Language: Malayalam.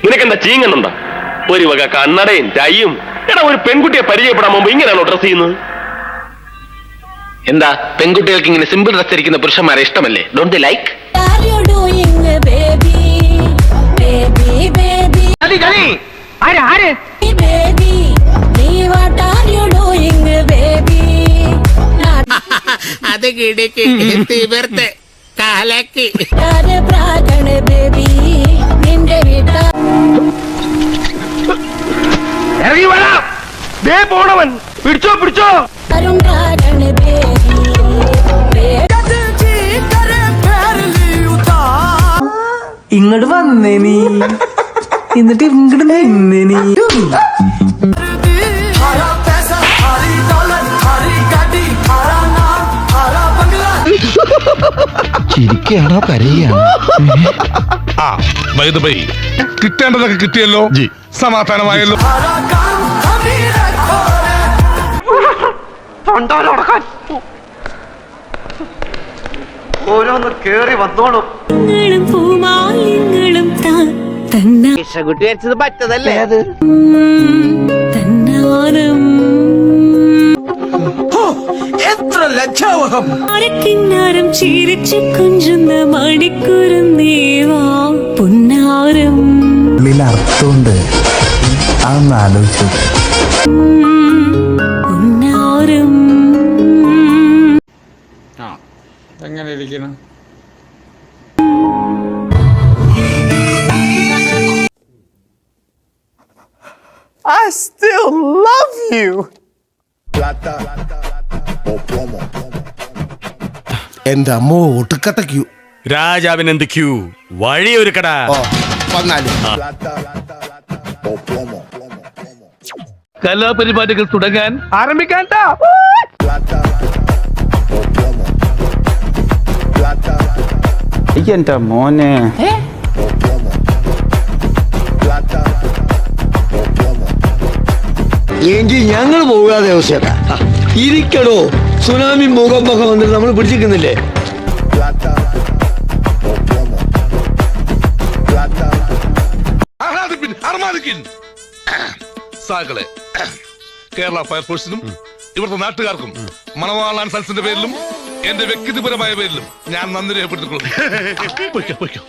നിനക്കെന്താ ചീങ്ങുന്നുണ്ടോ? ഒരു വക കണ്ണടയും ടൈയും. എടാ, ഒരു പെൺകുട്ടിയെ പരിചയപ്പെടാൻ മുമ്പ് ഇങ്ങനെയാണോ ഡ്രസ് ചെയ്യുന്നത്? എന്താ, പെൺകുട്ടികൾക്ക് ഇങ്ങനെ സിമ്പിൾ ഡ്രസ് ധരിക്കുന്ന പുരുഷന്മാരെ ഇഷ്ടമല്ലേ? Don't they like? അത് കിടക്ക് തീവർത്ത് കാലക്ക് ഇറങ്ങി വരാം. ദേ പോണവൻ. പിടിച്ചോ പിടിച്ചോ. ഇങ്ങോട്ട് വന്നേ നീ, എന്നിട്ട് ഇങ്ങോട്ട് നിന്നേ നീ. ചിരിക്കാണോ കരയാണോ? കിട്ടേണ്ടതൊക്കെ കിട്ടിയല്ലോ, സമാധാനമായല്ലോ. ഓരോന്ന് കേറി വന്നോളും. കുട്ടി വെച്ചത് പറ്റതല്ലേ അത്? എത്ര ലജ്ജാവഹം! കിന്നാരം ചിരിച്ചു കുഞ്ചുന്ന മണിക്കൂറുന്നേവാ പുന്നാരം. അർത്ഥമുണ്ട്, അതൊന്ന് ആലോചിച്ചു. പുന്നാരം എങ്ങനെ ഇരിക്കണം? I still love you. എന്റെ അമ്മോ, ഒട്ടുക്കട്ട ക്യൂ. രാജാവിനെന്ത് ക്യൂ? വഴിയൊരുക്കടാ. കലാപരിപാടികൾ തുടങ്ങാൻ ആരംഭിക്കാൻ. എന്റെ മോനെ, എങ്കിൽ ഞങ്ങൾ പോകാതെ അവസ്ഥ ഇരിക്കടോ. സുനാമി മുഖം വന്നിട്ട് നമ്മൾ പിടിച്ചിരിക്കുന്നില്ലേ? സാകളെ, കേരള ഫയർഫോഴ്സിനും ഇവിടുത്തെ നാട്ടുകാർക്കും മണവാളാൻ സൽസിന്റെ പേരിലും എന്റെ വ്യക്തിപരമായ പേരിലും ഞാൻ നന്ദി രേഖപ്പെടുത്തിക്കൊള്ളുന്നു.